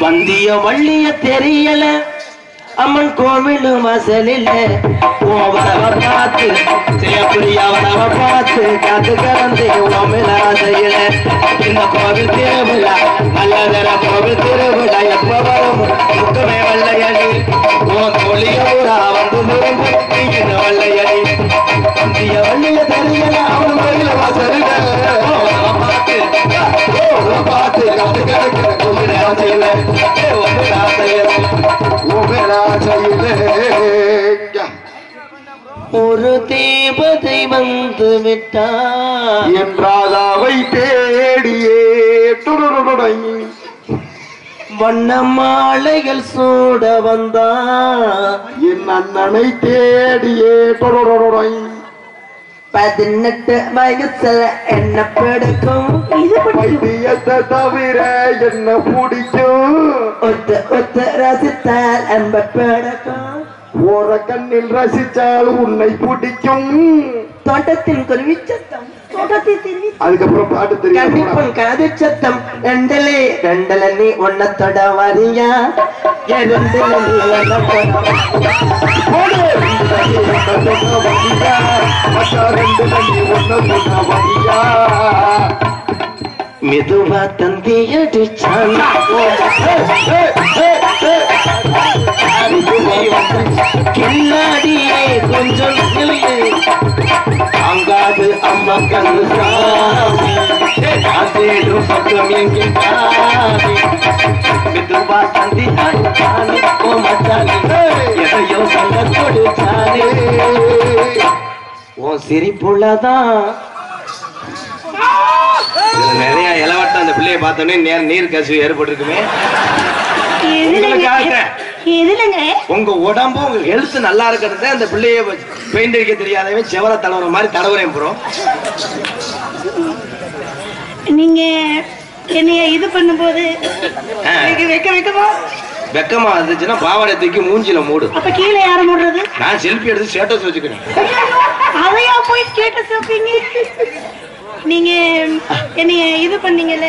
வந்திய வள்ளிய தெரியல அம்மன் கோவில் வாசலில் வரவ பார்த்து செய்யக்கூடிய வரவ பார்த்து காத்து கலந்து ஓமிலாசையில இந்த கோவில் திருவிழா நல்லதர கோவில் திருவிழா எப்ப வரும் முக்கமே வல்லையடி உன் தொழிய ஊரா வந்து நிறுந்து இந்த வல்லையடி வந்திய வள்ளிய தெரியல அவன் கோவில் வாசலில் பார்த்து பார்த்து காத்து கிடக்கிற கோமிலாசையில ஒரு தேவதை வந்து விட்டார் என்றாவை தேடியே வண்ண மாலைகள் சூட வந்தா என் அண்ணனை தேடியே 18 வயசுல என்ன பிடிக்கும் வைத்தியத்தை தவிர என்ன பிடிக்கும் ஒத்த ரசித்தால் அன்ப பிடிக்கும் ஓர கண்ணில் ரசிச்சால் உன்னை பிடிக்கும் தோட்டத்தின் குருவி சத்தம் அதுக்கப்புறம் பாட்டு தெரியும் காது சத்தம் ரெண்டல நீ ஒன்ன தொட வரியா மெதுவா தந்தியடிச்சான் கில்லாடியே கொஞ்சம் அங்காது அம்மா கண்ணு சாமி அதேடும் பக்கம் எங்கே காமி மெதுவா தந்தியானே ஓ மச்சானே எதையோ சண்ட கொடுத்தானே ஓ சிரிப்புள்ளதான் நிறைய இளவட்டம் அந்த பிள்ளைய பார்த்தோன்னே நீர் கசிவு ஏற்பட்டிருக்குமே. உங்க உடம்பு உங்க ஹெல்த் நல்லா இருக்கிறது அந்த பிள்ளைய பெயிண்ட் அடிக்க தெரியாதவன் செவர தலைவர மாதிரி தடவுறேன் ப்ரோ. நீங்க என்னைய இது பண்ணும்போது வெக்கமா இருந்துச்சுன்னா பாவாடை தூக்கி மூஞ்சில மூடு. அப்ப கீழே யார மூடுறது? நான் செல்ஃபி எடுத்து ஸ்டேட்டஸ் வச்சுக்கிறேன். அதையா போய் ஸ்டேட்டஸ் வைப்பீங்க? நீங்க என்னைய இது பண்ணீங்கல்ல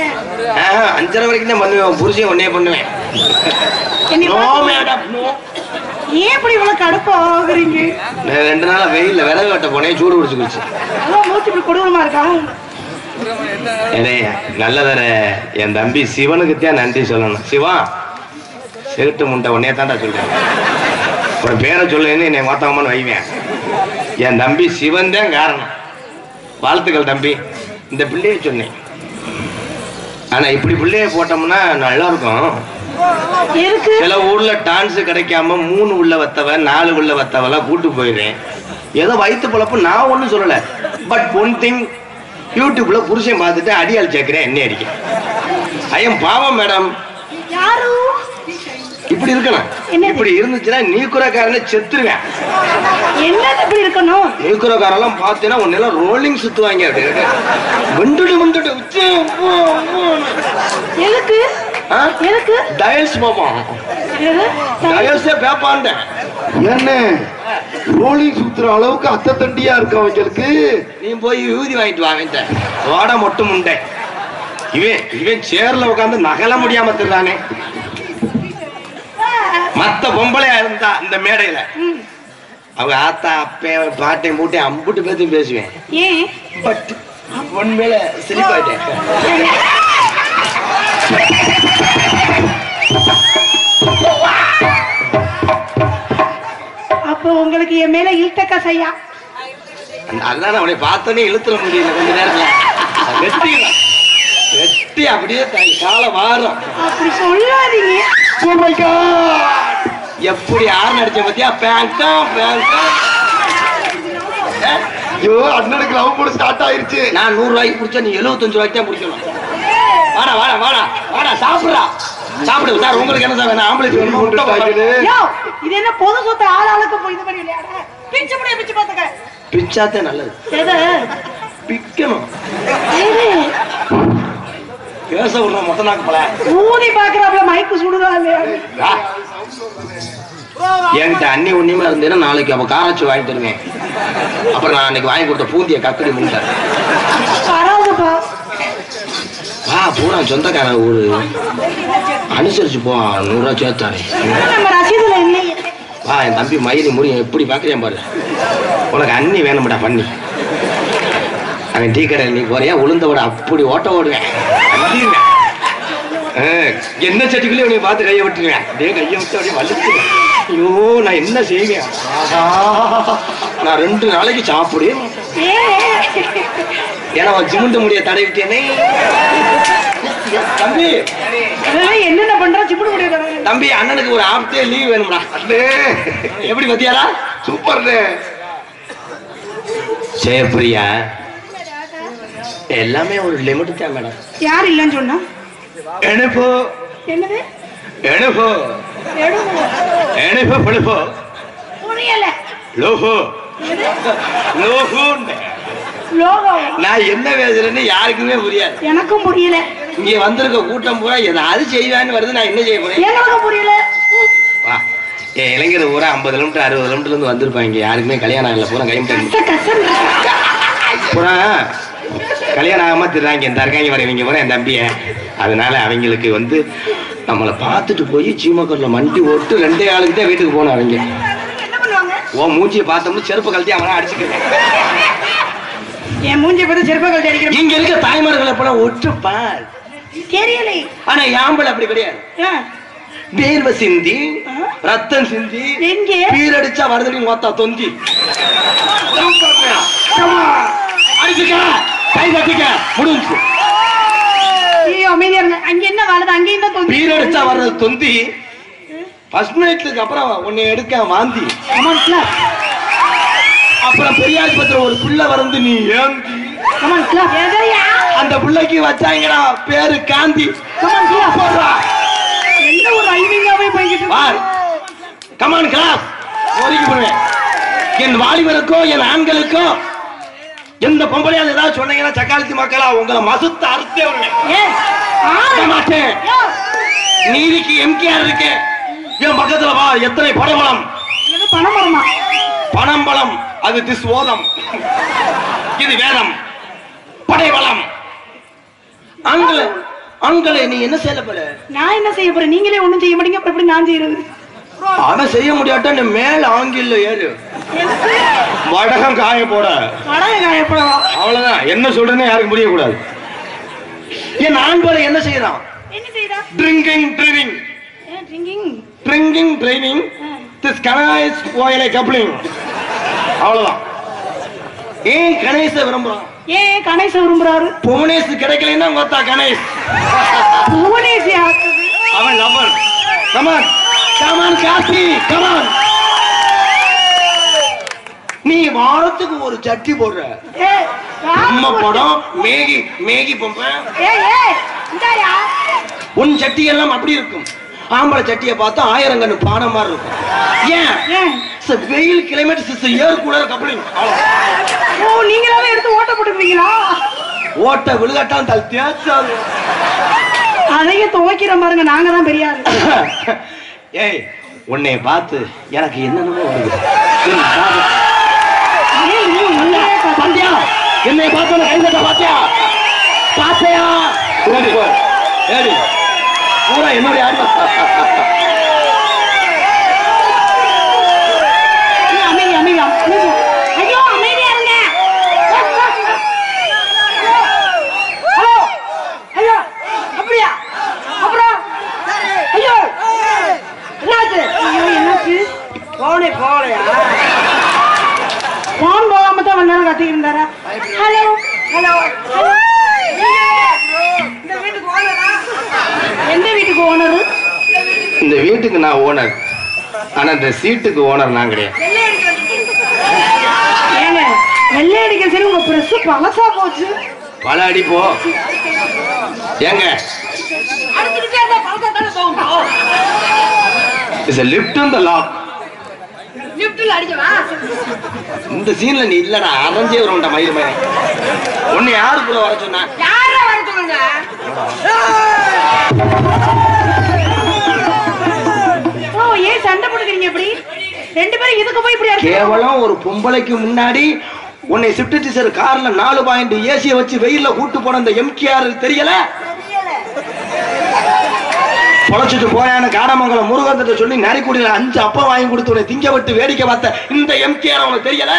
5:30 வரைக்கும் தான் பண்ணுவேன். புருஷன் ஒன்னே பண்ணுவேன். ஏன் இப்படி இவ்வளவு கடுப்பா ஆகுறீங்க? 2 நாளா வெயில்ல விறகு வெட்ட போனேன், சூடு பிடிச்சுக்கிச்சு. மூச்சு இப்படி கொடூரமா இருக்கா? நல்லதார என் தம்பி சிவனுக்குத்தான் நன்றி சொல்லணும். சிவா செருட்டு முண்டை உன்னே தாண்டா சொல்றேன். ஒரு பேரை சொல்லுன்னு என்னை மாத்தாமன்னு வைவேன். என் தம்பி சிவன் தான் காரணம். வாழ்த்துக்கள் தம்பி. இந்த பிள்ளைய சொன்னேன். ஆனா இப்படி பிள்ளைய போட்டோம்னா நல்லா இருக்கும். சில ஊர்ல டான்ஸ் கிடைக்காம 3 உள்ள வத்தவ 4 உள்ள வத்தவெல்லாம் கூட்டு போயிடுறேன். ஏதோ வயிற்று பொழப்பு நான் ஒன்றும் சொல்லலை. பட் ஒன் திங், யூடியூப்ல புருஷன் பார்த்துட்டு அடியால் சேர்க்கிறேன் என்ன அடிக்க. ஐயம் பாவம் மேடம். இப்படி இருக்கணும். இப்படி இருந்துச்சுன்னா நீக்குறக்காரனை செத்துருவேன். இப்படி இருக்கணும். நீக்குறக்காரெல்லாம் பார்த்தீங்கன்னா உன்னெல்லாம் ரோலிங் சுத்துவாங்க. வந்துட்டு வந்துட்டு எதுக்கு எதுக்கு டயல்ஸ் பாப்போம். டயல்ஸே பேப்பாண்டேன். என்ன ரோலிங் சுத்துற அளவுக்கு அத்தை தண்டியா இருக்கு அவங்களுக்கு. நீ போய் ஊதி வாங்கிட்டு வாங்கிட்ட வாட மட்டும் உண்டே. இவன் சேர்ல உட்காந்து நகல முடியாம திருறானே. மத்த பொம்பளையா இருந்தா இந்த மேடையில அவங்க ஆத்தா அப்பே பாட்டை மூட்டை அம்புட்டு பேசி பேசுவேன். பட் உண்மையில சிரிப்பாயிட்டேன். அப்போ உங்களுக்கு என் மேல இழுத்தக்கா செய்யா? அதான் அவனை பார்த்தோன்னே இழுத்துற முடியல. கொஞ்ச நேரத்துல வெட்டி அப்படியே கால வாரம். அப்படி சொல்லாதீங்க. எப்படி ஆறு அடிச்ச பத்தியா? பேங்கா பேங்கா. ஐயோ அண்ணனுக்கு லவ் போட ஸ்டார்ட் ஆயிருச்சு. நான் 100 ரூபாய்க்கு குடிச்சா நீ 75 ரூபாய்க்கு தான் குடிக்கணும். வாடா வாடா வாடா வாடா சாப்பிடுறா சாப்பிடு சார். உங்களுக்கு என்ன சார் வேணும்? ஆம்பளைக்கு வேணுமா? இது என்ன பொது சொத்து ஆளாளுக்கு போய் இது பண்ணி விளையாட? பிச்சு முடிய பிச்சு பாத்துக்க. பிச்சாத்தே நல்லது. பிக்கணும். பேச விடுற மொத்த நாக்கு பல ஊதி பாக்குறாப்ல மைக்கு சுடுதா இல்லையா? என்கிட்ட அண்ணி உண்ணியமா இருந்தேன்னா நாளைக்கு அவ காராச்சி வாங்கி தருவேன். அப்புறம் நான் அன்னைக்கு வாங்கி கொடுத்த பூந்திய கக்கடி முடிச்சார். வா பூரா சொந்தக்கார ஊரு அனுசரிச்சு போ 100 ரூபா சேர்த்தாரு நம்ம ரசீதுல இல்லையே. வா என் தம்பி மயிறு முடியும் எப்படி பாக்குறேன் பாரு உனக்கு அண்ணி வேணும்டா பண்ணி அவன் டீ கடை நீ போறியா உளுந்தோட அப்படி ஓட்ட ஓடுவேன் என்ன சட்டிக்குள்ளே உனக்கு பார்த்து கையை விட்டுருவேன் அப்படியே கையை விட்டு அப்படியே வலிச்சுவேன் ஐயோ நான் என்ன செய்வேன் நான் 2 நாளைக்கு சாப்பிடவே மாட்டேன் ஏன்னா ஜிமுண்டு முடிய தடவிட்டேனே தம்பி என்னென்ன பண்றோம் சிப்பிட முடியாது தம்பி அண்ணனுக்கு ஒரு ஆப்டே லீவ் வேணும்டா அண்ணே எப்படி பத்தியாரா சூப்பர்ண்ணே ஜெயப்பிரியா எல்லாமே ஒரு லிமிட் தான் மேடம் யார் இல்லைன்னு சொன்னா எனப்போ என்னது எனப்போ எனப்போ படுப்போ புரியல லோஹோ லோஹோ லோகோ நான் என்ன பேசுறேன்னு யாருக்குமே புரியாது எனக்கும் புரியல இங்க வந்திருக்க கூட்டம் பூரா ஏதாவது செய்வான்னு வருது நான் என்ன செய்ய போறேன் எனக்கும் புரியல வா என் இளைஞர் பூரா 50 கிலோமீட்டர் 60 கிலோமீட்டர்ல இருந்து வந்திருப்பாங்க யாருக்குமே கல்யாணம் ஆகல பூரா கைமிட்டாங்க பூரா கல்யாணம் ஆகாம திருறாங்க இந்த இருக்காங்க வர இவங்க பூரா என் தம்பிய அதனால அவங்களுக்கு வந்து நம்மளை பார்த்துட்டு போய் சீமக்கரில் மண்டி ஓட்டு 2 ஆளுக்கு தான் வீட்டுக்கு போகணும் அவங்க என்ன பண்ணுவாங்க ஓ மூச்சியை பார்த்தோம்னு செருப்பு கழட்டி அவனா அடிச்சுக்கிறேன் என் மூஞ்சி பார்த்து செருப்பை கழட்டி அடிக்கிறேன் இங்க இருக்க தாய்மார்களை போல ஒற்றுப்பார் தெரியலை ஆனா யாம்பல் அப்படி கிடையாது வேர்வை சிந்தி ரத்தம் சிந்தி எங்கே பீரடிச்சா வருதடி மொத்தா தொந்தி அடிச்சுக்க கை தட்டிக்க முடிஞ்சு ஐயோ அமைதியா இருங்க அங்க என்ன வாழுது அங்கேயும் தான் தொந்தி பீரடிச்சா வர்றது தொந்தி ஃபர்ஸ்ட் நைட்லுக்கு அப்புறம் உன்னை எடுக்க வாந்தி கமான் கிளாப் அப்புறம் பெரியாஸ்பத்திரி ஒரு புள்ள வந்து நீ ஏந்தி கமான் கிளாப் எதையா அந்த புள்ளைக்கு வச்சாங்கடா பேரு காந்தி கமான் கிளாப் போடுறா என்ன ஒரு ஐவிங்காவே போய்கிட்டு வார் கமான் கிளாஸ் ஓடிக்கு போடுவேன் என் வாலிபருக்கும் என் ஆண்களுக்கும் எந்த பொம்பளையாவது ஏதாவது சொன்னீங்கன்னா சக்காலத்தி மக்களா உங்களை மசுத்த அறுத்தே விடுவேன் மாட்டேன் நீதிக்கு எம்கேஆர் இருக்கு என் பக்கத்துல வா எத்தனை படைபலம் பணம் வருமா பணம்பலம் அது திஸ் ஓதம் இது வேதம் படைபலம் அங்கல அங்கல நீ என்ன செய்யல போல நான் என்ன செய்ய போறேன் நீங்களே ஒண்ணும் செய்ய மாட்டீங்க அப்புறம் எப்படி நான் செய்யறது அவன் செய்ய முடியாட்டா நீ மேல ஆங்கில ஏறு வடகம் காய போட வடகம் காய போட அவ்வளவுதான் என்ன சொல்றேன்னு யாருக்கு புரியக்கூடாது என் ஆண்பாளை என்ன செய்யறான் என்ன செய்யறா drinking driving drinking drinking driving this Ganesh கோயிலை கப்ளிங் அவ்வளவுதான் ஏன் கணேச விரும்புறான் ஏன் கணேச விரும்புறாரு புவனேஷ் கிடைக்கலன்னா மொத்தா கணேஷ் புவனேஷ் அவன் lover come on come on Kasi come on நீ வாரத்துக்கு ஒரு சட்டி போடுற நம்ம படம் மேகி மேகி பொம்பை உன் சட்டி எல்லாம் அப்படி இருக்கும் ஆம்பளை சட்டியை பார்த்தா 1000 கண்ணு பானை மாதிரி இருக்கும் ஏன் வெயில் கிளைமேட் ஏர் கூட கப்ளிங் நீங்களாவே எடுத்து ஓட்ட போட்டுக்கிறீங்களா ஓட்ட விழுகட்டான் தல் தேய்ச்சாது அதையும் துவைக்கிற பாருங்க நாங்க தான் பெரிய ஏய் உன்னை பார்த்து எனக்கு என்னென்னமோ வருது பாத்தியா என்னை பார்த்து கைதட்ட பாத்தியா பாத்தியா ஏடி பூரா என்னுடைய அமைதியா அமைதியா ஐயோ அமைதியா இருங்க ஐயோ அப்படியா அப்புறம் ஐயோ என்னாச்சு ஐயோ என்னாச்சு போனே போகலையா போன் போகாம தான் கொஞ்ச நேரம் கத்திக்கிட்டு இருந்தாரா ஹலோ ஹலோ இந்த வீட்டுக்கு ஓனரா எந்த வீட்டுக்கு ஓனரு இந்த வீட்டுக்கு நான் ஓனர் ஆனா இந்த சீட்டுக்கு ஓனர் நான் கிடையாது ஏங்க வெள்ளை அடிக்க சரி உங்க பிரஸ் பழசா போச்சு பல அடிப்போ ஏங்க அடிச்சுக்கிட்டே இருந்தா பழசா தானே போகும் is a lift in the lock லிப்ட்ல அடிக்கவா இந்த சீன்ல நீ இல்லடா அரஞ்சே வரும்டா மயிறு மயிறு உன்னை யாரு கூட வர சொன்னா யாரா வர சொல்லுங்க ஓ ஏன் சண்டை போடுறீங்க இப்படி ரெண்டு பேரும் இதுக்கு போய் இப்படி கேவலம் ஒரு பொம்பளைக்கு முன்னாடி உன்னை ஷிஃப்ட் டீச்சர் கார்ல 4 பாயிண்ட் ஏசிய வச்சு வெயில்ல கூட்டு போன அந்த எம்கேஆர் தெரியல பொழைச்சிட்டு போயான்னு காடமங்கலம் முருகன்கிட்ட சொல்லி நரிக்குடியில 5 அப்பம் வாங்கி கொடுத்து உன்னை திங்க விட்டு வேடிக்கை பார்த்த இந்த எம்கேஆர் உனக்கு தெரியல?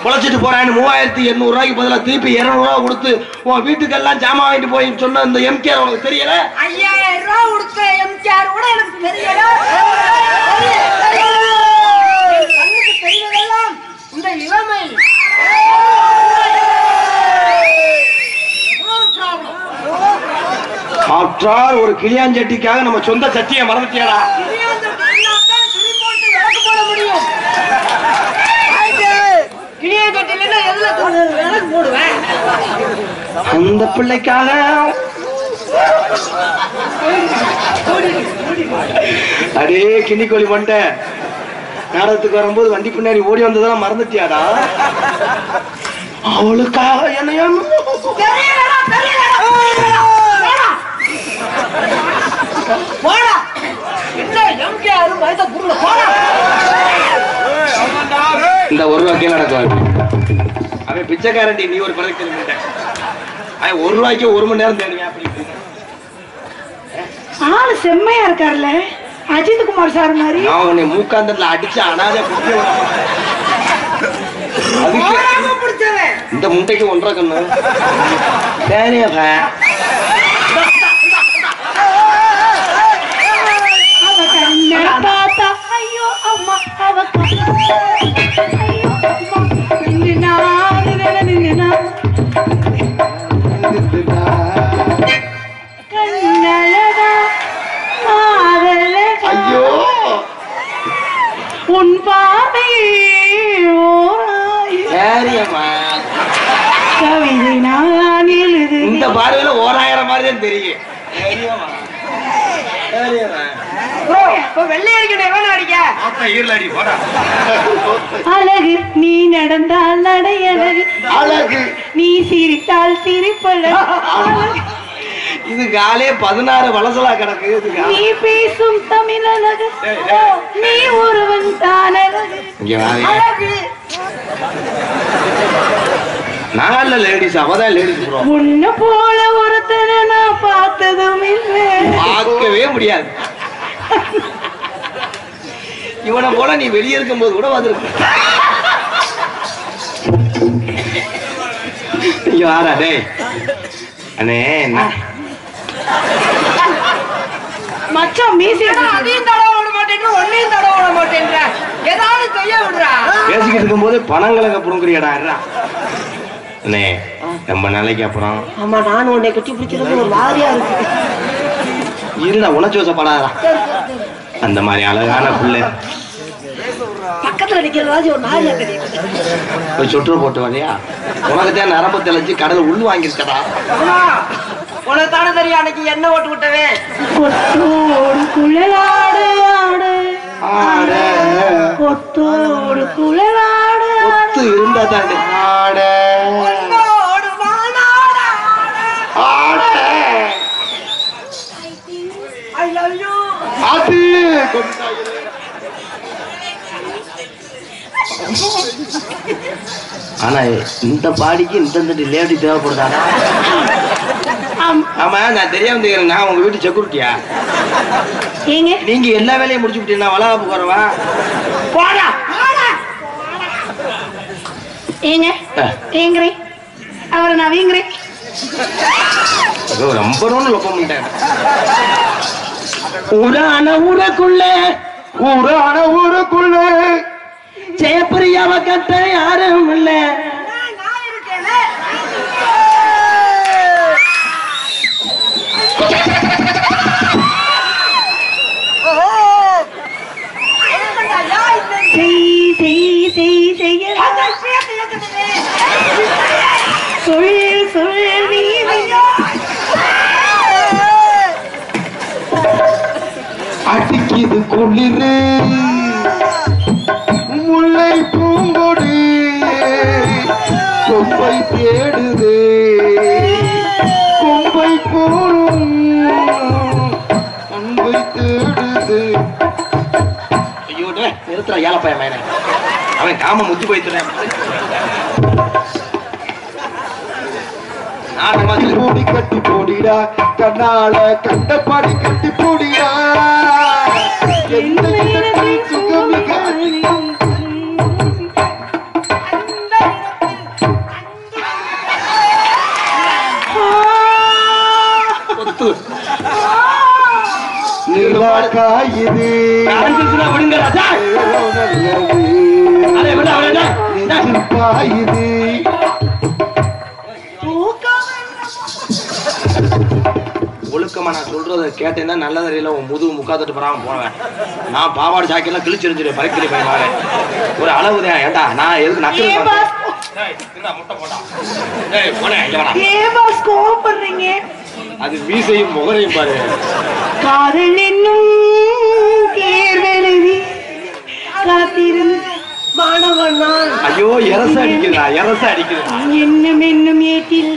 பொழைச்சிட்டு போறான்னு 3800 ரூபாய்க்கு பதிலா திருப்பி 200 ரூபாய் கொடுத்து உன் வீட்டுக்கெல்லாம் ஜாமான் வாங்கிட்டு போய் சொன்ன இந்த எம்கேஆர் உனக்கு தெரியல? 5000 ரூபாய் கொடுத்த எம்கேஆர் கூட எனக்கு தெரியல. தெரியலாம் இந்த இளமை. ஆற்றால் ஒரு கிளியாஞ்சட்டிக்காக நம்ம சொந்த சட்டியை மறந்துட்டியாடா? அந்த பிள்ளைக்காக அடே கிண்ணிக்கோழி மண்டை நாடகத்துக்கு வரும்போது வண்டி பின்னாடி ஓடி வந்ததெல்லாம் மறந்துட்டியாடா? அவளுக்காக என்னையும் இந்த 1 ரூபாய்க்கே நடக்கும். அவன் பிச்சைக்காரண்டி, நீ ஒரு பதவி அவன் 1 ரூபாய்க்கு 1 மணி நேரம் தேடுவேன். ஆளு செம்மையா இருக்காருல்ல, அஜித் குமார் சார் மாதிரி. நான் உன்னை மூக்காந்தத்துல அடிச்சு அனாதை இந்த முட்டைக்கு 1.5 கண்ணு தேனியா பார்த்தா ஐயோ அம்மா அவ ஐயோ அம்மா நின்னா கண்ணழகா மாதழகா ஐயோ உன் பார்வை கவிதை நான் எழுது. இந்த பார்வையில 1000 மாதிரி தான் தெரியும். அழகு நீ நடந்தால் நடை அழகு, அழகு நீ சிரித்தால் சிரிப்பழகு, இது காலே 16 வலசலா கிடக்கு. நீ பேசும் தமிழ் அழகு, நீ ஒருவன் தான் அழகு. நான் லேடிஸ், அவதான் லேடிஸ். உன்ன போல ஒருத்தனை நான் பார்த்ததும் இல்லை, பார்க்கவே முடியாது. இவனை போல நீ வெளியே இருக்கும் போது கூட வந்திருக்க. யாரா டேய் அண்ணே? மச்சான் மீசி அதையும் தடவை விட மாட்டேன்ற, ஒன்னையும் தடவை விட மாட்டேன்ற, ஏதாவது செய்ய விடுறா. பேசிக்கிட்டு இருக்கும் போது பணங்களை புடுங்குறியடா அண்ணே. ரொம்ப நாளைக்கு அப்புறம். ஆமா, நானும் உன்னை கட்டி பிடிக்கிறது ஒரு மாதிரியா இருக்கு. இருடா, உணர்ச்சிவசப்படாதா? அந்த மாதிரி அழகான பிள்ளை பக்கத்துல நிக்கிறதாச்சும் ஒரு மாதிரியா தெரியும். போய் சுற்று போட்டு வரையா? உனக்கு தான் நரம்பு தெளிச்சு கடலை உள் வாங்கிருக்கடா. உனக்கு தானே தெரியும் அன்னைக்கு என்ன ஓட்டு விட்டவே. கொத்தோடு குழலாடு ஆடு ஆடு, கொத்தோடு குழலாடு ஒத்து இருந்தா தாண்டி ஆட ஆட. I love you. அது ஆனா இந்த பாடிக்கு இந்த லேடி தேவைப்படுதாடா? ஆமா, நான் தெரியாம தெரியுறேன். நான் உங்க வீட்டு செக்யூரிட்டியா? ஏங்க நீங்க எல்லா வேலையும் முடிச்சு விட்டீங்கன்னா வளகாப்பு வரவா? போடா ஏங்க ஏங்குறேன், அவரை நான் வீங்குறேன். ரொம்ப லொப்பம் ஊரான ஊருக்குள்ள ஊரான ஊருக்குள்ள ஜெயப்பிரியாவ கட்ட யாரும் இல்ல. அடிக்குது குளிரு முல்லை பூங்கொடி கொம்பை தேடுது, கொம்பை போலும் அன்பை தேடுது. ஐயோ நிறுத்துறா ஏழப்பைய மேன, அவன் காம முத்தி போய்த்துறேன். போடி கட்டி போடிடா கண்ணால கண்டபாடி கட்டி போடியா எந்த இடத்தில் சுகம் மிக நிர்வாகாயுது பாயுது ஒழுக்கமா நான் சொல்றத கேட்டேன்னா நல்லதறியில உன் முதுகு முக்காத்துட்டு போறாம போவேன். நான் பாவாடு சாக்கெல்லாம் கிழிச்சிருந்துரு பறிக்கிற பையன் ஒரு அளவுதான். ஏண்டா நான் எதுக்கு நக்கல் அது மீசையும் முகரையும் பாரு. காதல் என்னும் தேர்வெழுதி காத்திருந்து மாணவனான். ஐயோ எரச அடிக்கிறா எரச அடிக்கிறா. என்னும் என்னும் ஏட்டில்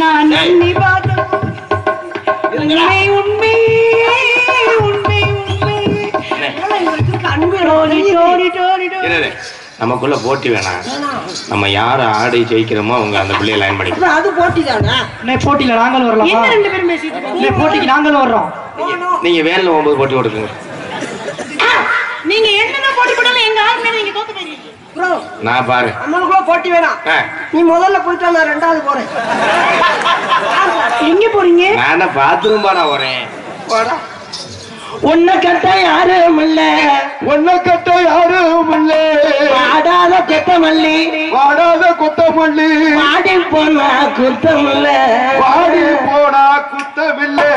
நான் உன்னை பார்த்தோம். உண்மை உண்மை உண்மை உண்மை நமக்குள்ள போட்டி வேணாம். நம்ம யார ஆடி ஜெயிக்கிறோமோ அவங்க அந்த பிள்ளைய லைன் பண்ணிக்கலாம். அது போட்டி தானே. போட்டியில நாங்களும் வரலாம். என்ன ரெண்டு பேரும் பேசிட்டு போட்டிக்கு நாங்களும் வர்றோம். நீங்க வேன்ல 9 போட்டி ஓடுங்க. நீங்க என்னதான் போட்டி போட்டாலும் எங்க ஆள் மேல நீங்க தோத்து போயிருக்கீங்க. ப்ரோ நான் பாரு நம்மளுக்குள்ள போட்டி வேணாம். நீ முதல்ல போயிட்டா நான் ரெண்டாவது போறேன். எங்க போறீங்க? நான் பாத்ரூம் பாடா வரேன். போடா. உன்னை கட்ட யாரும் இல்ல, ஒன்ன கட்ட யாரும் இல்லை, வாடாத கொத்தமல்லி வாடாத கொத்தமல்லி, வாடி போனா குத்தம் இல்ல, வாடி போனா குத்தமில்லை.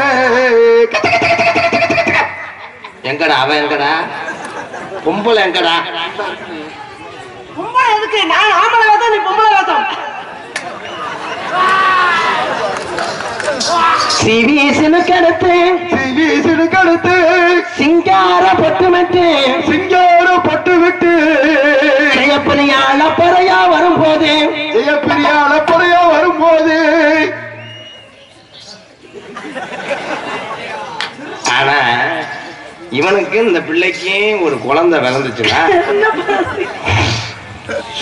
எங்கடா அவன் எங்கடா பொம்பளை எங்கடா? பொம்பளை எதுக்கு? நான் ஆம்பளை வேதம், நீ பொம்பளை வேதம். சிவீசனு கடுத்து சிவீசனு கடுத்து சிங்கார பட்டு விட்டு சிங்கார பட்டு விட்டு ஜெயப்பிரியால பறையா வரும்போது ஜெயப்பிரியால பறையா வரும்போது. ஆனா இவனுக்கு இந்த பிள்ளைக்கு ஒரு குழந்தை விளந்துச்சுன்னா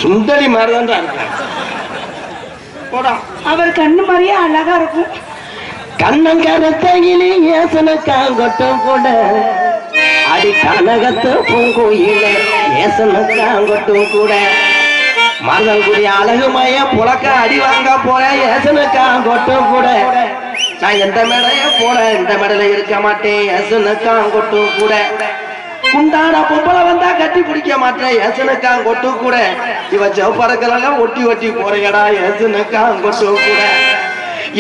சுந்தரி மாதிரிதான் இருக்கான். அவர் கண்ணு மாதிரியே அழகா இருக்கும். கண்ணங்கரத்தையிலே ஏசனக்காங்கட்டும் கூட அடி கனகத்து பூங்கோயில ஏசனக்காங்கட்டும் கூட மருதங்குடி அழகுமைய புழக்க அடி வாங்க போற ஏசனக்காங்கட்டும் கூட நான் எந்த மேடையே போல இந்த மேடையில இருக்க மாட்டேன் ஏசனக்காங்கட்டும் கூட குண்டான பொம்பளை வந்தா கட்டி பிடிக்க மாட்டேன் ஏசனக்காங்கொட்டும் கூட இவ செவப்பறக்கெல்லாம் ஒட்டி ஒட்டி போறேடா ஏசனக்காங்கொட்டும் கூட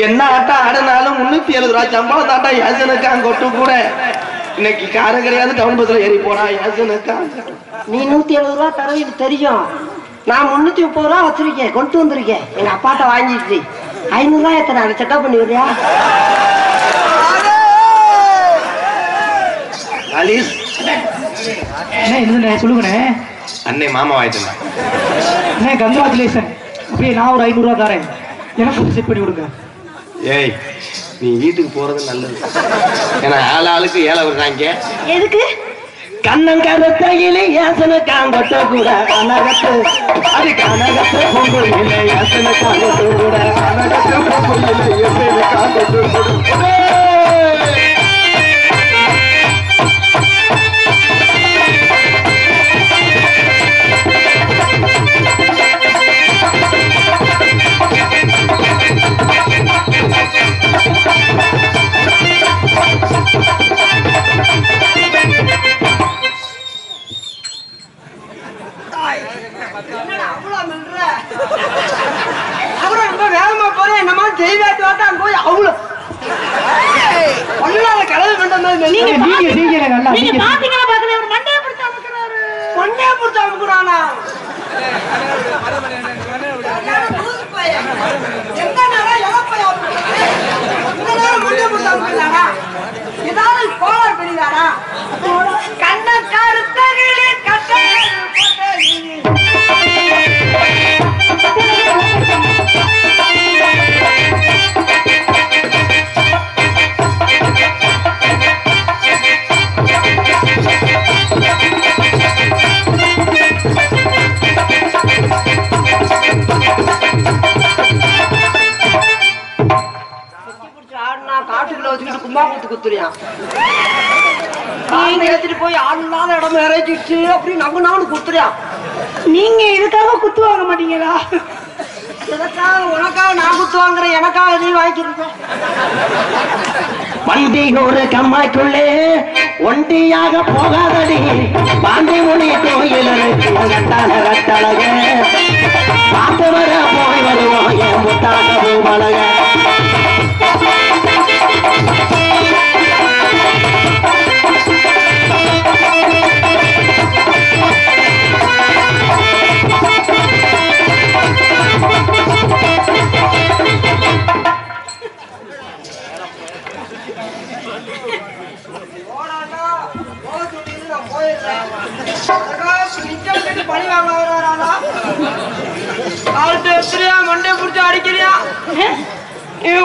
என்ன ஆட்டம் ஆடினாலும் 370 ரூபா சம்பளம் தாட்டா ஏசனுக்காங்கொட்டு கூட இன்னைக்கு காரம் கிடையாது டவுன் பஸ்ல ஏறி போறா ஏசனுக்கா. நீ 170 ரூபா தரவிட்டு தெரியும். நான் 330 ரூபா வச்சிருக்கேன், கொண்டு வந்திருக்கேன். எங்க அப்பாட்ட வாங்கிட்டு 500 ரூபாய் எத்தனை அதை செட்டப் பண்ணி வரியா? அலிஸ் சொல்லுங்கண்ணே. அன்னை மாமா வாங்கிட்டு கங்க்ராச்சுலேஷன். அப்படியே நான் ஒரு 500 ரூபா தரேன், எனக்கு செட் பண்ணி கொடுங்க. ஏய் நீ வீட்டுக்கு போறது நல்லது. ஏன்னா ஆளுக்கு ஏழை விடுறாங்க. எதுக்கு? கண்ணங்கரத்தையிலே ஏசனுக்காங்கொட்டு கூட கனகத்து அது கனகத்து பொங்கலில ஏசனுக்காங்கொட்டு கூட கனகத்து பொங்கலில ஏசனுக்காங்கொட்டு கூட. அப்புறம் ரொம்ப வேகமா போறேன். என்னமா ஜெயிலாட்டு வாட்டான் போய் அவ்வளவு கலவை பண்ண நீங்க பாத்தீங்களா பாக்கல ஒரு மண்டையை பிடிச்சு அமுக்குறாரு. மண்டையை பிடிச்சு அமுக்குறானா? எந்த நேரம் இழப்பையா இந்த நேரம் மண்டையை பிடிச்சு அமுக்குறானா? ஏதாவது கோளாறு பண்ணிதானா? கண்ண கருத்தகளே கட்ட குத்துறியான். ஏத்திட்டு போய் ஆள் இல்லாத இடம் இறக்கிடுச்சு அப்படின்னு நங்கு குத்துறியான். நீங்க இதுக்காக குத்து வாங்க மாட்டீங்களா? எனக்காக உனக்காக நான் குத்து வாங்குறேன், எனக்காக நீ வாங்கிக்கிறீங்க. வண்டி ஒரு கம்மாய்க்குள்ளே ஒண்டியாக போகாதடி பாண்டி மொழி கோயில் கட்டழக பார்த்து வர போய் வருவோம் என் முத்தாக பூமழக. மண்டே புடிச்சு அடிக்கிறியா?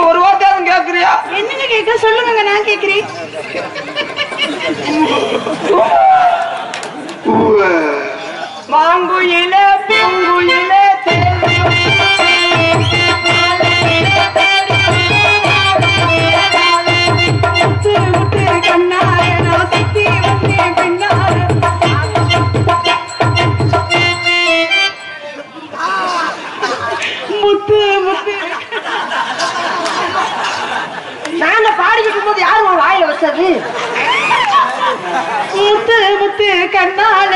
ஒரு வார்த்தை கேக்குறியா? என்னங்க கேட்க சொல்லுங்க, நான் கேக்குறேன். மாங்குயில பூங்குயில நான் பாடிக்கிட்டு போது யாரும் வாயில வச்சது? முத்து முத்து கண்ணால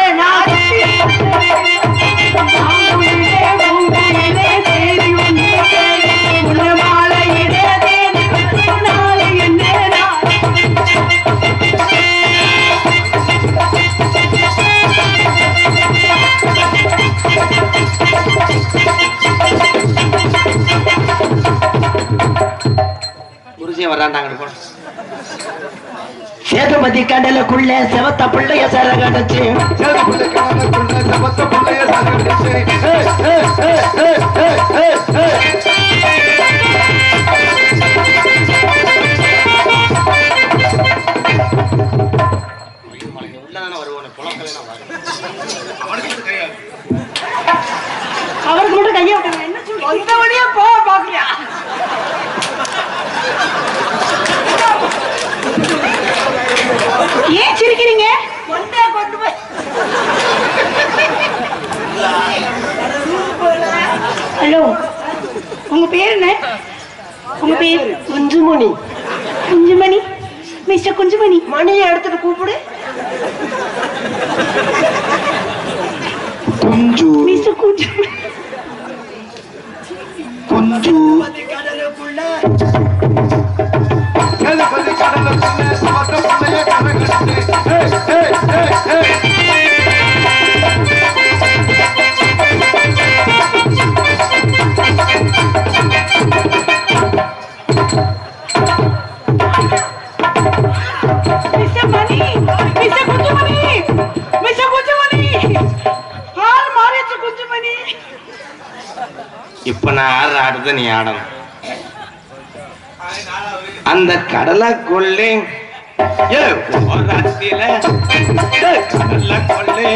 சேதுபதி கடலுக்குள்ள செவத்த பிள்ளைய சர கடைச்சு அவருக்கு மட்டும் கையை விட்டாங்க. என்ன சொல்லுங்க? வழியா போ பாக்குறியா? ஏன் சிரிக்கிறீங்க? கொண்டே கொண்டு போய் ஹலோ, உங்க பேர் என்ன? உங்க பேர் குஞ்சுமணி. குஞ்சுமணி. மிஸ்டர் குஞ்சுமணி, மணியை எடுத்துட்டு கூப்பிடு. குஞ்சு மிஸ்டர் குஞ்சுமணி. குஞ்சு கடலுக்குள்ள மிஸ்டர் மணி, மிஸ்டர் குஞ்சுமணி, மிஸ்டர் குஞ்சுமணி, ஆள் மாறிச்சு குஞ்சுமணி. இப்ப நான் ஆடுற ஆடுறத நீ ஆடணும். அந்த கடலைக்குள்ளே கடலைக்குள்ளே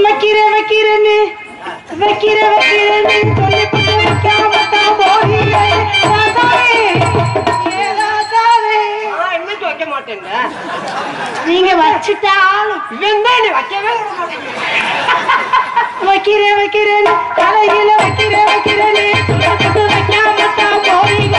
வைக்கிறேன் வைக்கிறேன்னு வைக்கிறேன் வைக்கிறேன்னு சொல்லிப்பட்டு வைக்காமத்தான் போறீங்க. இன்னைக்கு வைக்க மாட்டேங்க. நீங்க வச்சுட்டாலும் வைக்கவே வைக்கிறேன் வைக்கிறேன்னு தலையில வைக்கிறேன் வைக்கிறேன்னு சொல்லிப்பட்டு வைக்காமத்தான் போறீங்க.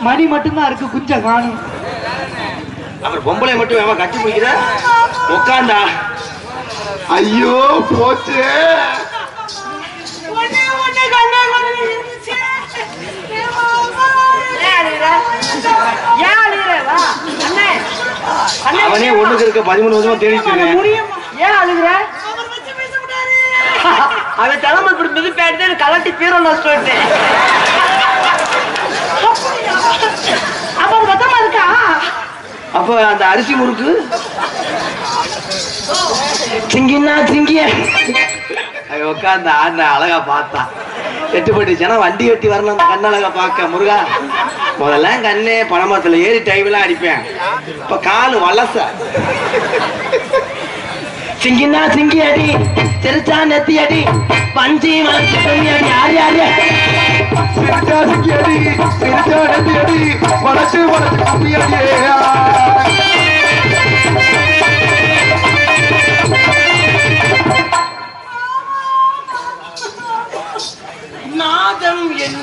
மணி மட்டும்தான் இருக்கு, குஞ்சம் காணும். அப்புறம் பொம்பளை மட்டும் ஏமா கட்டி பிடிக்கிற? உட்காந்தா. ஐயோ போச்சு. அவனே ஒண்ணுக்கு இருக்க 13 வருஷமா தேடிட்டு இருக்கேன். ஏன் அழுகுற? அவன் தலைமை இப்படி மிதிப்பாடு கலட்டி பீரோ நான் சொல்லிட்டேன். அப்ப அது பத்திரமா இருக்கா? அப்ப அந்த அரிசி முறுக்கு சிங்கினா சிங்கிய உட்காந்து ஆண்ட அழகா பார்த்தா எட்டுப்பட்டுச்சுன்னா வண்டி வெட்டி வரணும் அந்த கண்ணழகா பார்க்க. முருகா முதல்ல கண்ணு பணமரத்துல ஏறி டைம்லாம் அடிப்பேன். இப்ப காலு வலச. சிங்கினா சிங்கி அடி, சிரிச்சா நெத்தி அடி, பஞ்சி வளர்ச்சி பண்ணி அடி. யார் யாரு சிரிச்சா சிக்கி அடி, சிரிச்சா நெத்தி அடி, வளச்சு வளச்சு கும்மி அடியே. நாதம் என்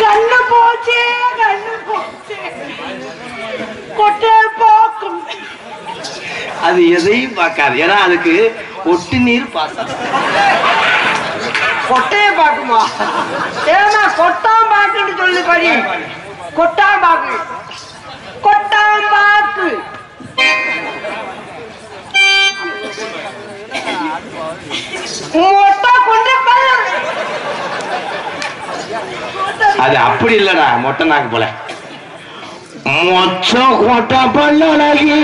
கண்ணு போச்சே, கண்ணு போச்சே, கொட்டை போக்கும். அது எதையும் பார்க்காது. ஏன்னா அதுக்கு ஒட்டு நீர் பாசம். கொட்டைய பாக்குமா? ஏமா கொட்டாம்பாக்குன்னு சொல்லி படி. கொட்டாம்பாக்கு, கொட்டாம்பாக்கு. மொட்டை கொண்டு அது அப்படி இல்லடா, மொட்டை நாக்கு போல. மொச்சம் கொட்ட பல்லழகி,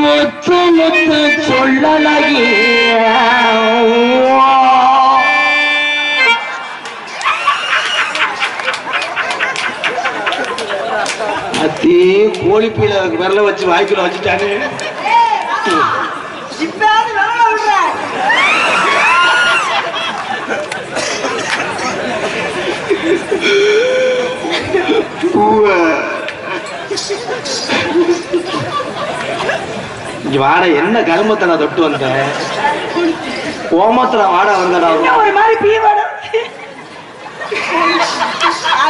முத்து முத்து சொல்லலகி. அத்தி கோழிப்பீல விரல வச்சு வாய்க்குள்ள வச்சுட்டானே. இப்பயாவது வேலை விடுற. வாட என்ன கருமத்தை நான் தொட்டு வந்தேன். ஓமத்துல வாட வருங்கடா. ஒரு மாதிரி பீவாடம்.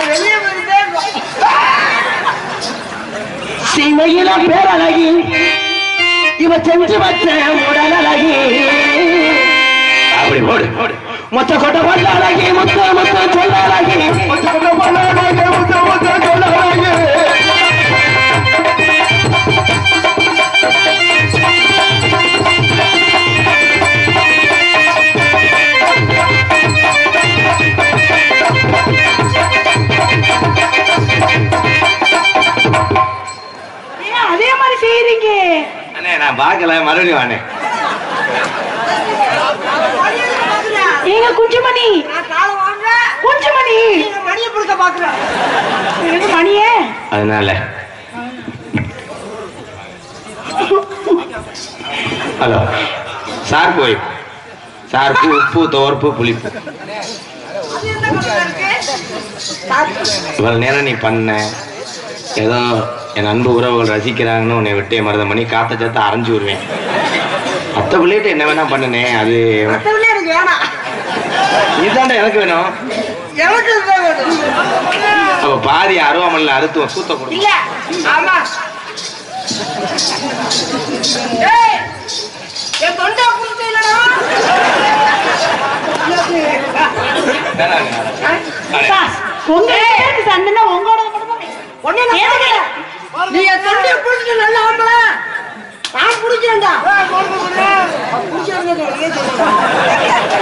வெளியே போயிட்டே இருக்கும். சிமையில பேரழகி, இவ செஞ்சு வச்ச உடல் அழகி. அப்படி போடு போடு. மொத்த கொட்ட பல்ல அழகி, முத்த முத்த சொல்ல அழகி. அதே மாதிரி செய்யறீங்க. அண்ணே நான் பார்க்கல, மறுபடியும் வானே. ஏங்க குஞ்சுமணி, நான் காலை வாங்க. குஞ்சுமணி மணியை பிடிக்க பாக்குறேன். எனக்கு மணியே. அதனால ஹலோ சார் போய் சார்பு உப்பு தோர்ப்பு புளிப்பு இவ்வளவு நேரம் நீ பண்ண ஏதோ என் அன்பு உறவுகள் ரசிக்கிறாங்கன்னு உன்னை விட்டே மருதம் பண்ணி காத்த சேர்த்து அரைஞ்சு விடுவேன். அத்தை பிள்ளைகிட்ட என்ன வேணா பண்ணுனே, அது எனக்கு வேணாம். இதுதான்டா எனக்கு வேணும். எனக்கு இதுதான் வேணும். அப்ப பாதி அருவாமல்ல அறுத்துவம் சூத்த கொடுக்கும். இல்ல ஆமா. ஏய் என் தொண்டை புடிச்சு இல்லடா. உங்க சண்டைனா உங்களோட மட்டும் ஒண்ணே நீ என் தொண்டையை புடிச்சு நல்ல ஆம்பளை. நான் புடிக்கிறேன்டா.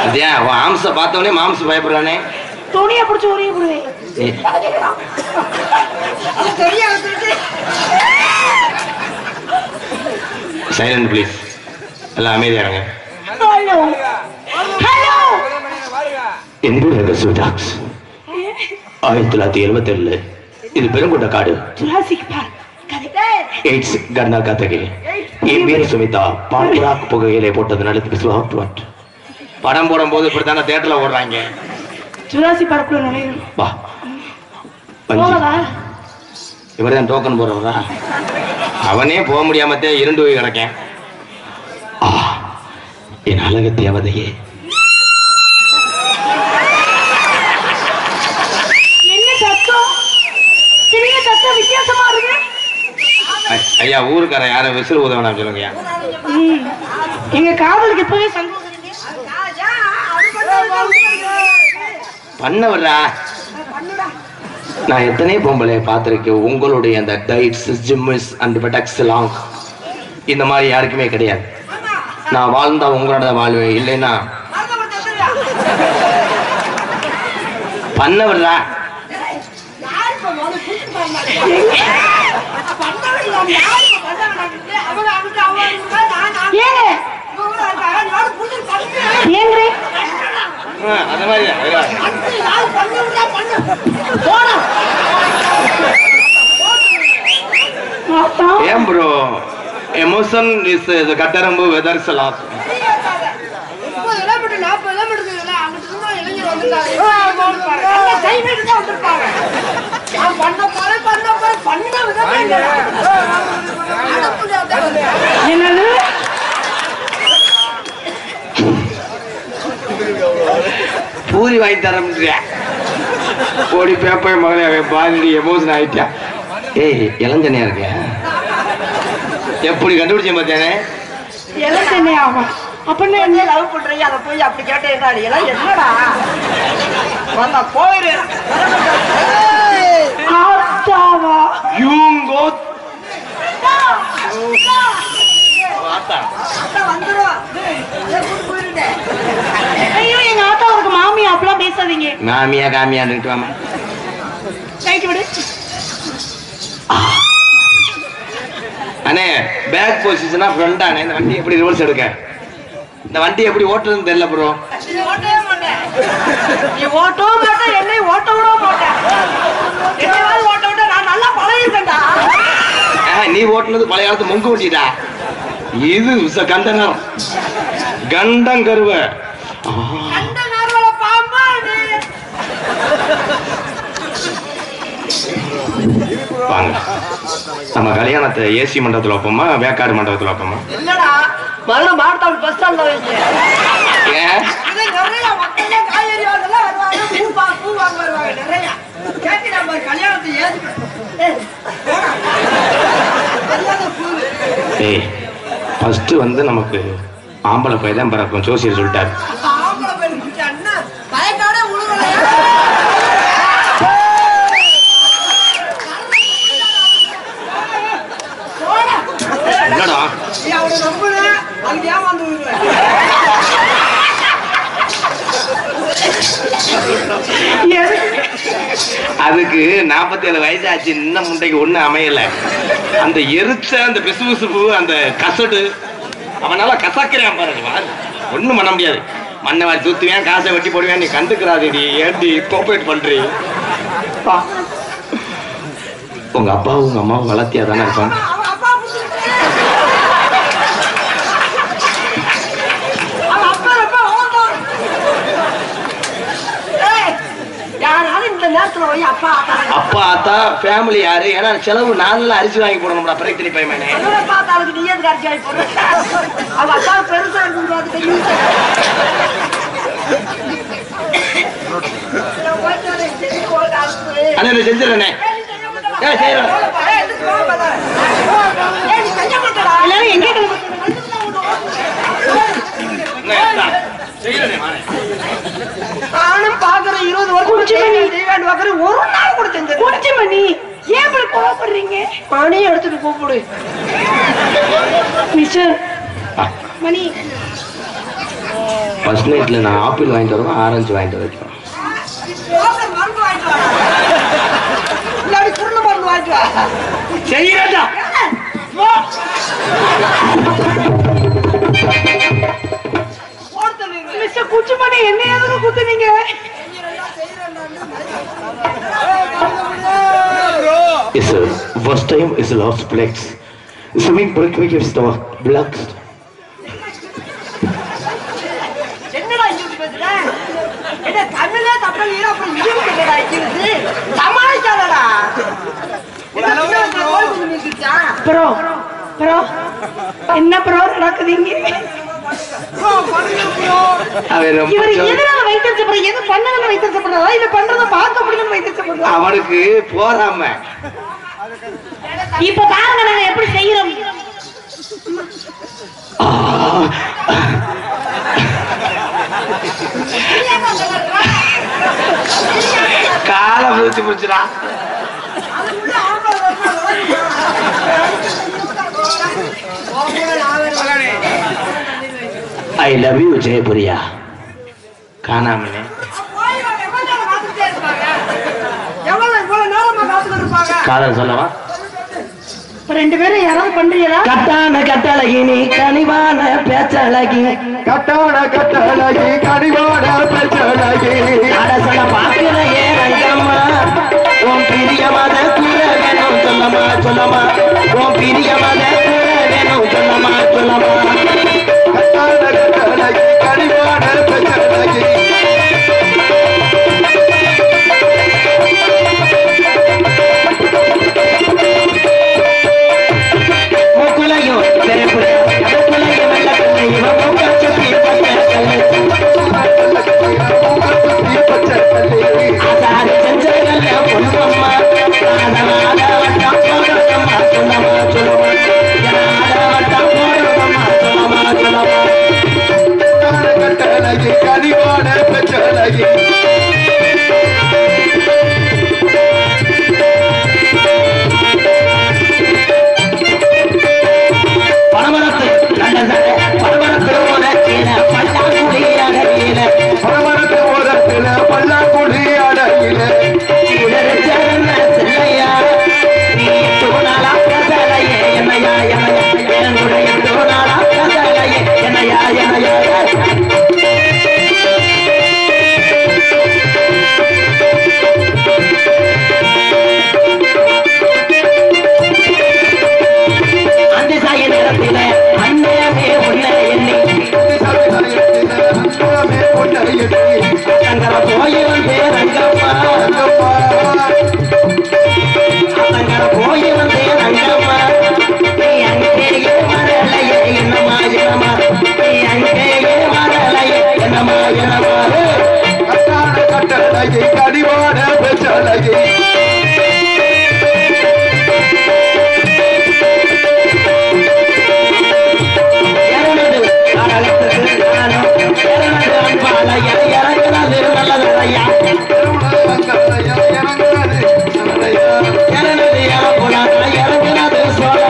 அதே மாம்ச பார்த்தவனே மாம்ச பயப்படுறானே. துணியை பிடிச்சி உரிய போடுவேன். சைலண்ட் ப்ளீஸ், எல்லாம் அமைதியா இருங்க. ஹலோ ஹலோ என்பது சுடாக்ஸ் 1977 இது பெருங்குட்ட காடு. ஜுராசிக் பார்க் எய்ட்ஸ் கர்னா கதகி எம்பிஎன் சுமிதா பால்புராக் புகையிலே போட்டது நடத்து விசுவாட் படம் போடும் போது இப்படித்தானே தியேட்டர்ல ஓடுறாங்க. ஜுராசிக் பார்க்குள்ள நுழையணும். வா இவர்தான் டோக்கன் போடுறவரா? அவனே போக முடியாமத்தே இருண்டு போய் கிடக்கேன். என் அழகு தேவதையே ஐயா ஊருக்கார யாரும் விசில் ஊதவனா சொல்லுங்கய்யா. எங்க காதலுக்கு இப்பவே சந்தோஷம் பண்ண விடுறா. நான் எத்தனை பொம்பளை பார்த்திருக்கேன். உங்களுடைய அந்த டைட்ஸ் ஜிம்மிஸ் அண்ட் பெட்டக்ஸ் லாங் இந்த மாதிரி யாருக்குமே கிடையாது. நான் வாழ்ந்தா உங்களோட வாழ்வேன், இல்லைன்னா பண்ண விடுறா. அந்த மாதிரி ஏன் ப்ரோ எமோஷன் இஸ் கட்டரம்பு வெதர் சலாப். என்னது பூரி வாங்கி தரமுடியா ஓடி பேப்பை மகளே பாதி எமோஷன் ஆயிட்டா. ஏய் இளஞ்சனையா இருக்க எப்படி கண்டுபிடிச்சேன் பார்த்தானே. இளஞ்சனை ஆமா அப்படின்னு என்ன லவ் பண்றீங்க அதை போய் அப்படி கேட்டேன். எல்லாம் என்னடா வந்தா போயிரு ஆத்தாவா யூங்கோ ஐயோ எங்க ஆத்தாவுக்கு மாமியா அப்பெல்லாம் பேசாதீங்க. மாமியா காமியான்னு வாமா ரைட் விடு. அண்ணே பேக் பொசிஷனா ஃப்ரண்டானே. இந்த வண்டி எப்படி ரிவர்ஸ் எடுக்க, இந்த வண்டி எப்படி ஓட்டுறதுன்னு தெரியல ப்ரோ. நீ ஓட்டவும் மாட்டேன், என்னை ஓட்ட விடவும் மாட்டேன். என்னையாவது ஓட்ட விட்ட நான் நல்லா பழகிருக்கேன்டா. நீ ஓட்டுனது பழைய காலத்து முங்கு வண்டிடா. இது கண்டனம் கண்டம் கருவ அந்த நேர்வல பாம்பா நீ. வாங்க நம்ம கல்யாணத்தை ஏசி மண்டபத்தில் வைப்போமா வேக்காடு மண்டபத்தில் வைப்போமா? என்னடா முதல்ல மார்த்தாள் பஸ் ஸ்டாண்ட்ல வைங்க. ஏன் அது நிறைய மக்களே காய்கறி வாங்கலாம் வருவாங்க, பூ வாங்க வருவாங்க நிறைய. கேட்டி நம்ம கல்யாணத்தை ஏய் ஃபர்ஸ்ட் வந்து நமக்கு ஆம்பளை பையன் தான் பிறக்கும் ஜோசியர் சொல்லிட்டாரு. ஆம்பளை பையன் அண்ணா பயக்காடே உழுவலையா. என்னடா அவனை நம்புன அதுக்கு ஏமாந்து அதுக்கு 47 வயசு ஆச்சு, இன்னும் முண்டைக்கு ஒண்ணு அமையல. அந்த எரிச்ச அந்த பிசுபிசுப்பு அந்த கசடு அவனால கசக்கிறேன் பாருங்க. ஒண்ணும் பண்ண முடியாது. மண்ணை வாரி தூத்துவேன், காசை வெட்டி போடுவேன். நீ கண்டுக்கிறாதேடி, ஏடி கோஆபரேட் பண்றீ. உங்க அப்பாவும் உங்க அம்மாவும் வளர்த்தியா தானே இருப்பாங்க. அப்பா ஆத்தா ஃபேமிலி யாரு? ஏன்னா செலவு நான்ல அரிசி வாங்கி போடணும்டா பிரச்சனை பையனே. நீ எதுக்கு அரிசி வாங்கி போடுற? அவ அக்கா பெருசா இருக்கு. அண்ணே செஞ்சிடறேனே. எல்லாரும் எங்க நானும் பாக்குறேன் 20 வருஷம் ஒரு நாள் கூட செஞ்சு குடிச்சு மணி ஏன் இப்படி கோவப்படுறீங்க? பணியை எடுத்துட்டு கூப்பிடு. மிஸ்டர் மணி ஃபர்ஸ்ட் நைட்ல நான் ஆப்பிள் வாங்கிட்டு வருவேன், ஆரஞ்சு வாங்கிட்டு வைக்கிறேன். மருந்து வாங்கிட்டு வா, இல்லாடி குருணை மருந்து வாங்கிட்டு வா. செய்யறா மிஸ்டர் குச்சிமணி என்ன எதுக்கு குத்துனீங்க? It's a first time, it's a last place. Swimming break with your stomach, blood. என்னடா இங்க பேசுற? என்ன தமிழே தப்பல் ஈரா அப்புறம் இடிவு கேட்டடா இருக்கு. சமாளிச்சாடா. ப்ரோ ப்ரோ என்ன ப்ரோ நடக்குதுங்க? இவர் எதனால வைத்திருச்சப்படுற? எது பண்ணதுன்னு வைத்திருச்சப்படுறதா இல்ல பண்றத பார்க்க முடியும்னு வைத்திருச்சப்படுறதா? அவனுக்கு போறாம இப்ப பாருங்க நாங்க எப்படி செய்யறோம். காலை பிடிச்சு பிடிச்சிடா. I love you Jaipuria. காணாமலே காதல் சொல்லவா? ரெண்டு பேரும் யாராவது பண்றீங்களா? கட்டான கட்டழகி நீ கனிவான பேச்சழகி, கட்டான கட்டழகி கனிவான பேச்சழகி, அரசன பாக்கிறையே ரங்கம்மா, உன் பிரியமத கூட வேணும் சொல்லமா சொல்லமா, உன் பிரியமத கூட வேணும் சொல்லமா சொல்லமா. கட்டான கட்டழகி கனிவான பேச்சழகி, முக்குலையும் பெருப்புலையும் முக்குலையும் வெள்ள கண்ணை இவன் மூக்க சுத்தி பச்சை கல்லு, அசாரி செஞ்சகல்ல பொன்னம்மா, ராதவாத வட்டம் போடுறம்மா சொல்லமா சொல்லமா, ராத வட்டம் போடுறம்மா சொல்லமா சொல்லமா. கட்டான கட்டழகி கனிவான பேச்சழகி, பரமரத்து நல்ல பரமரத்து போல கீழ பல்லாங்குழி அடகில, பரமரத்து ஓரத்தில பல்லாங்குழி அடையில, சீடரச்சரண செல்லையா, நீ தூணாலா கசலையே என்னையா என்னையா, என்னுடைய தூணாலா கசலையே என்னையா என்னையா. அந்த சாய நேரத்தில அண்ணமே உன்னை எண்ணி அன்பமே பொன்னை எட்டி, தங்கர போய் வந்தே ரங்கம்மா, தங்கர போய் வந்தே ரங்கம்மா, நீ அங்கேயே வரலையே என்னமா என்னமா, நீ அங்கேயே வரலையே என்னமா என்னமா. கட்டான கட்டழகி கனிவான பேச்சழகி, இறனது கடலத்துக்கு நானும் இறனது அன்பால இறங்குனது நல்லதையா, இறனது இறப்புனால இறங்குனது சோழ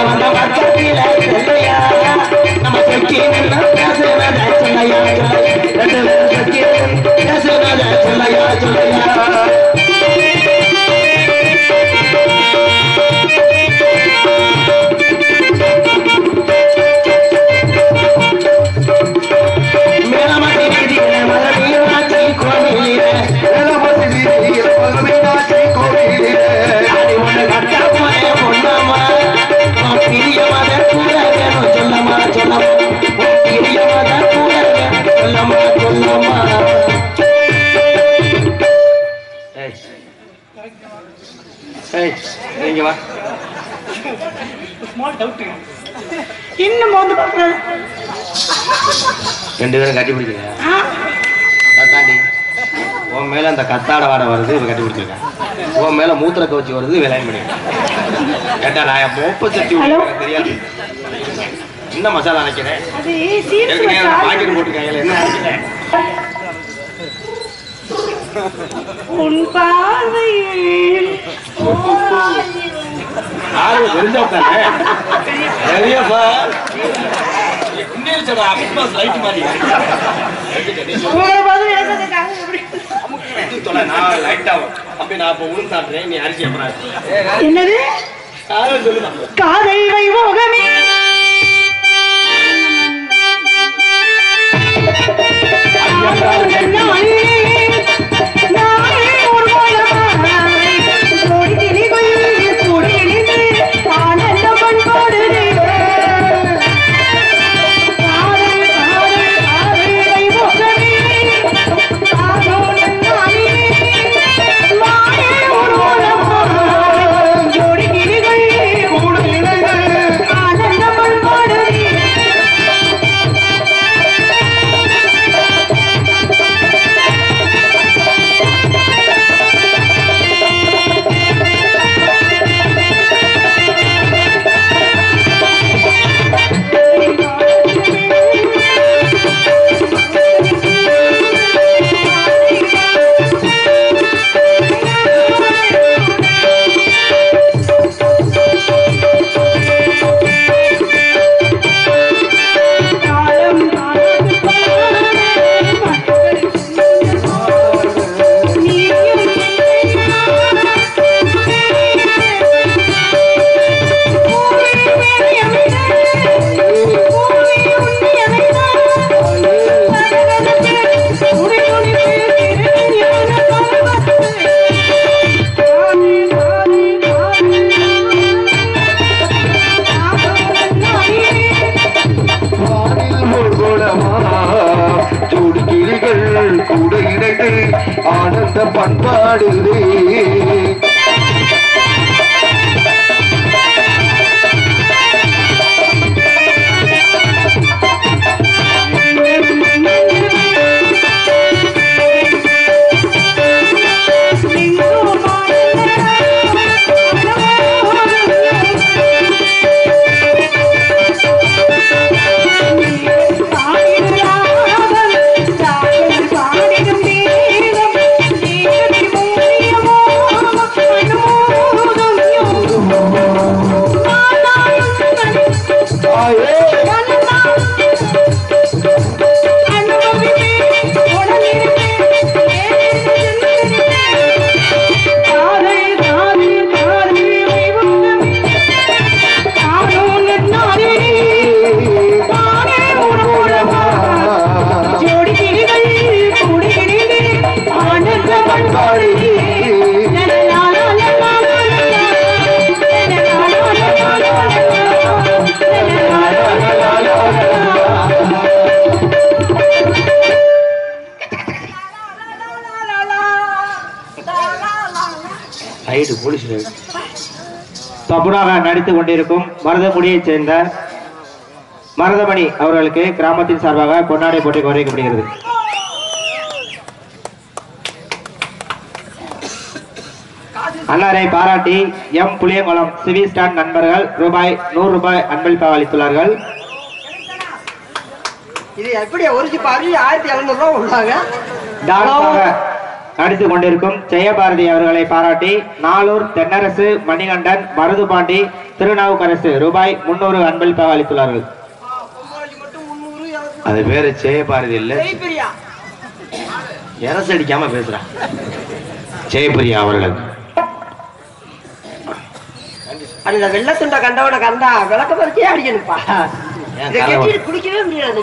வந்த பக்கத்தில செல்லையா, நம்ம சொக்கி நின்று பேசுனத சொல்லையா சொல்லையா, ரெண்டு பேரும் சொக்கி பேசுனத சொல்லையா சொல்லையா. மேலமட்டி வீதியில மதுரை கோவிலில வேலமதி வீதியில் பல்மீனாட்சி கோவிலிலே, அடி ஒண்ணு கட்ட போய பொண்ணம்மா, உன் பிரியமத கூட வேணும் சொல்லமா சொல்லமா, உன் பிரியமத கூட வேணும் சொல்லமா சொல்லமா. நீங்க வா. இன்னும் வந்து பாக்குறது. ரெண்டு பேரும் கட்டி பிடிக்கிறீங்க. தாண்டி உன் மேல அந்த கத்தாட வாடை வருது, இவன் கட்டி பிடிச்சிருக்கேன். உன் மேல மூத்திர கவச்சி வருது, விளையாட முடியும். கேட்டா நான் மொப்ப சட்டி தெரியாது. என்ன மசாலா நினைக்கிறேன், அது சீர்ஸ் பாக்கெட் போட்டுருக்காங்க. என்ன நினைக்கிறேன், உன் பார்வையில் ஆறு தெரிஞ்சா தானே பெரியப்பா லைட் மாதிரி உங்களை பார்த்து எழுதுறதுக்காக எப்படி? நான் லைட் ஆகும் அப்படி நான் இப்ப உளுந்தாடுறேன், நீ அரிசி அப்புறம் என்னது சொல்லுதான். காதல் வைபோகமே இந்த பண்பாடுதே தபுராக நடித்துக் கொண்டிருக்கும் மருதமுடியைச் சேர்ந்த மருதமணி அவர்களுக்கு கிராமத்தின் சார்பாக பொன்னாடை போட்டி கௌரவிக்கப்படுகிறது. அன்னாரை பாராட்டி எம் புளியங்குளம் சிவி ஸ்டாண்ட் நண்பர்கள் ரூபாய் 100 அன்பளிப்பாக அளித்துள்ளார்கள். இது எப்படி ஒரு பாரு 1700 ரூபாய் உள்ளாங்க. டான்ஸாக நடித்துக் கொண்டிருக்கும் ஜெயபாரதி அவர்களை பாராட்டி நாளூர் தென்னரசு மணிகண்டன் மருதுபாண்டி திருநாவுக்கரசு ரூபாய் 300 அன்பளிப்பாக அளித்துள்ளார்கள். அது பேரு ஜெயபாரதி இல்ல, அரசடிக்காம பேசுறான். ஜெயபிரியா அவர்கள் அந்த வெள்ளத்துண்ட கண்டவன கண்டா விளக்க பறிச்சே அடிக்கணுப்பா. குடிக்கவே முடியாது,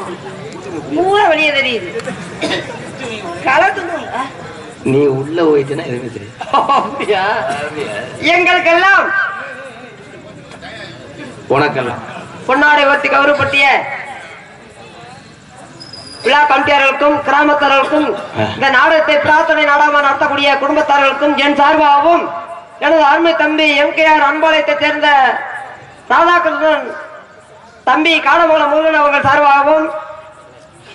மூளை வெளியே தெரியுது. களத்துணும் நீ உள்ள போயிட்டுனா எதுவுமே தெரியும். எங்களுக்கெல்லாம் உனக்கெல்லாம் பொன்னாடை ஒத்தி கௌரவப்பட்டிய விழா கமிட்டியாளர்களுக்கும் கிராமத்தார்களுக்கும் இந்த நாடகத்தை பிரார்த்தனை நாடகமாக நடத்தக்கூடிய குடும்பத்தார்களுக்கும் என் சார்பாகவும் எனது அருமை தம்பி எம்கேஆர் அன்பாலயத்தை சேர்ந்த ராதாகிருஷ்ணன் தம்பி காடமங்கலம் முருகன் அவர்கள் சார்பாகவும்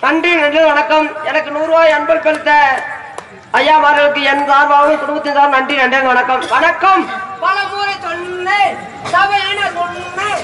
நன்றி நன்றி வணக்கம். எனக்கு 100 ரூபாய் அன்பளிப்பளித்த ஐயாமார்களுக்கு என் சார்பாகவும் குடும்பத்தின் சார்பாக நன்றி நன்றி வணக்கம். வணக்கம். பல முறை சொன்னேன், சபையின சொன்னேன்.